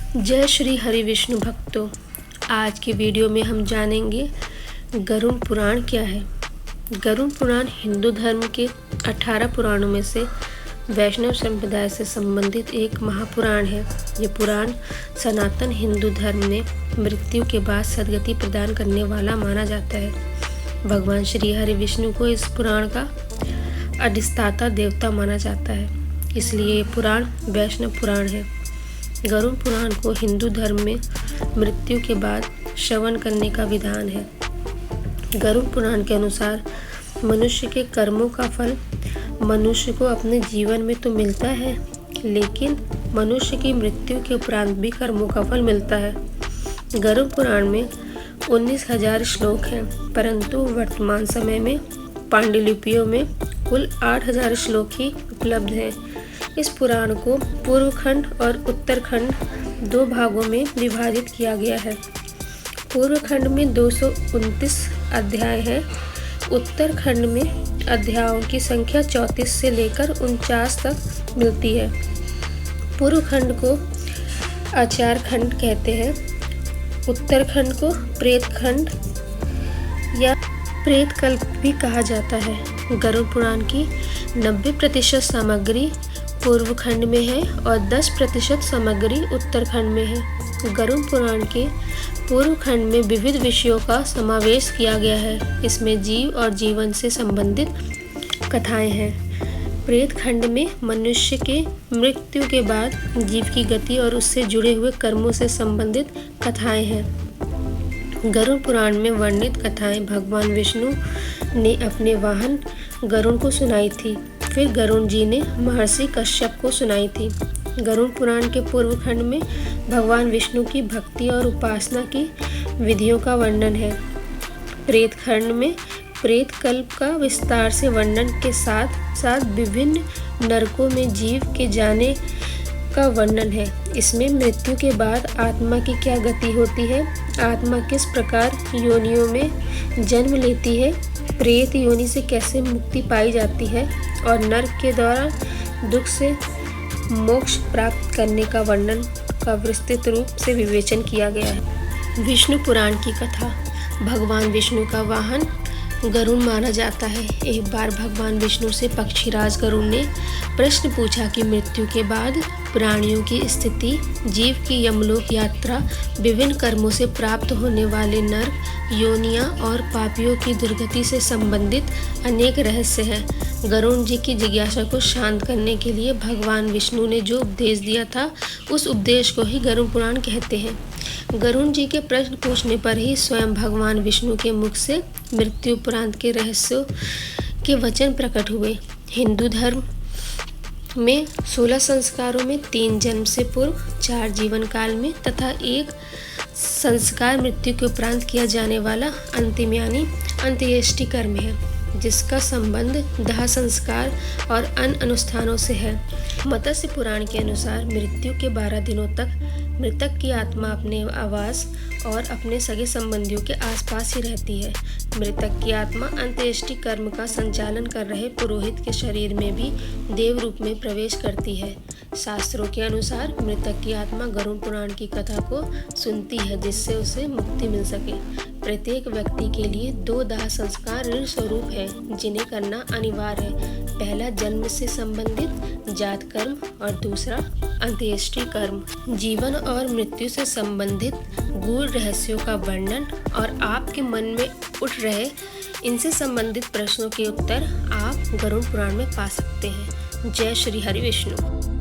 जय श्री हरि विष्णु भक्तों। आज की वीडियो में हम जानेंगे गरुड़ पुराण क्या है। गरुड़ पुराण हिंदू धर्म के 18 पुराणों में से वैष्णव संप्रदाय से संबंधित एक महापुराण है। ये पुराण सनातन हिंदू धर्म में मृत्यु के बाद सद्गति प्रदान करने वाला माना जाता है। भगवान श्री हरि विष्णु को इस पुराण का अधिष्ठाता देवता माना जाता है, इसलिए ये पुराण वैष्णव पुराण है। गरुड़ पुराण को हिंदू धर्म में मृत्यु के बाद श्रवण करने का विधान है। गरुड़ पुराण के अनुसार मनुष्य के कर्मों का फल मनुष्य को अपने जीवन में तो मिलता है, लेकिन मनुष्य की मृत्यु के उपरांत भी कर्मों का फल मिलता है। गरुड़ पुराण में 19,000 श्लोक हैं, परंतु वर्तमान समय में पांडुलिपियों में कुल 8,000 श्लोक ही उपलब्ध हैं। इस पुराण को पूर्व खंड और उत्तरखंड दो भागों में विभाजित किया गया है। पूर्व खंड में 229 अध्याय हैं। उत्तरखंड में अध्यायों की संख्या 34 से लेकर 49 तक मिलती है। पूर्व खंड को आचार खंड कहते हैं, उत्तरखंड को प्रेत खंड या प्रेत कल्प भी कहा जाता है। गरुड़ पुराण की 90% सामग्री पूर्व खंड में है और 10% सामग्री उत्तरखंड में है। गरुड़ पुराण के पूर्व खंड में विविध विषयों का समावेश किया गया है। इसमें जीव और जीवन से संबंधित कथाएं हैं। प्रेत खंड में मनुष्य के मृत्यु के बाद जीव की गति और उससे जुड़े हुए कर्मों से संबंधित कथाएं हैं। गरुड़ पुराण में वर्णित कथाएं भगवान विष्णु ने अपने वाहन गरुड़ को सुनाई थी, फिर गरुड़ जी ने महर्षि कश्यप को सुनाई थी। गरुड़ पुराण के पूर्व खंड में भगवान विष्णु की भक्ति और उपासना की विधियों का वर्णन है। प्रेत खंड में प्रेत कल्प का विस्तार से वर्णन के साथ साथ विभिन्न नरकों में जीव के जाने का वर्णन है। इसमें मृत्यु के बाद आत्मा की क्या गति होती है, आत्मा किस प्रकार योनियों में जन्म लेती है, प्रेत योनि से कैसे मुक्ति पाई जाती है और नरक के द्वारा दुख से मोक्ष प्राप्त करने का वर्णन का विस्तृत रूप से विवेचन किया गया है। विष्णु पुराण की कथा। भगवान विष्णु का वाहन गरुड़ माना जाता है। एक बार भगवान विष्णु से पक्षीराज गरुड़ ने प्रश्न पूछा कि मृत्यु के बाद प्राणियों की स्थिति, जीव की यमलोक यात्रा, विभिन्न कर्मों से प्राप्त होने वाले नरक योनियां और पापियों की दुर्गति से संबंधित अनेक रहस्य हैं। गरुड़ जी की जिज्ञासा को शांत करने के लिए भगवान विष्णु ने जो उपदेश दिया था, उस उपदेश को ही गरुड़ पुराण कहते हैं। गरुड़ जी के प्रश्न पूछने पर ही स्वयं भगवान विष्णु के मुख से मृत्यु उपरांत के रहस्यों के वचन प्रकट हुए। हिंदू धर्म में 16 संस्कारों में 3 जन्म से पूर्व, 4 जीवन काल में तथा 1 संस्कार मृत्यु के उपरांत किया जाने वाला अंतिम यानी अंत्येष्टि कर्म है, जिसका संबंध दाह संस्कार और अन्य अनुष्ठानों से है। मत्स्य पुराण के अनुसार मृत्यु के 12 दिनों तक मृतक की आत्मा अपने आवास और अपने सगे संबंधियों के आसपास ही रहती है। मृतक की आत्मा अंत्येष्टि कर्म का संचालन कर रहे पुरोहित के शरीर में भी देव रूप में प्रवेश करती है। शास्त्रों के अनुसार मृतक की आत्मा गरुड़ पुराण की कथा को सुनती है, जिससे उसे मुक्ति मिल सके। प्रत्येक व्यक्ति के लिए 2 दाह संस्कार ऋण स्वरूप है, जिन्हें करना अनिवार्य है। पहला जन्म से संबंधित जात कर्म और दूसरा अंत्येष्टि कर्म। जीवन और मृत्यु से संबंधित गूढ़ रहस्यों का वर्णन और आपके मन में उठ रहे इनसे संबंधित प्रश्नों के उत्तर आप गरुड़ पुराण में पा सकते हैं। जय श्री हरि विष्णु।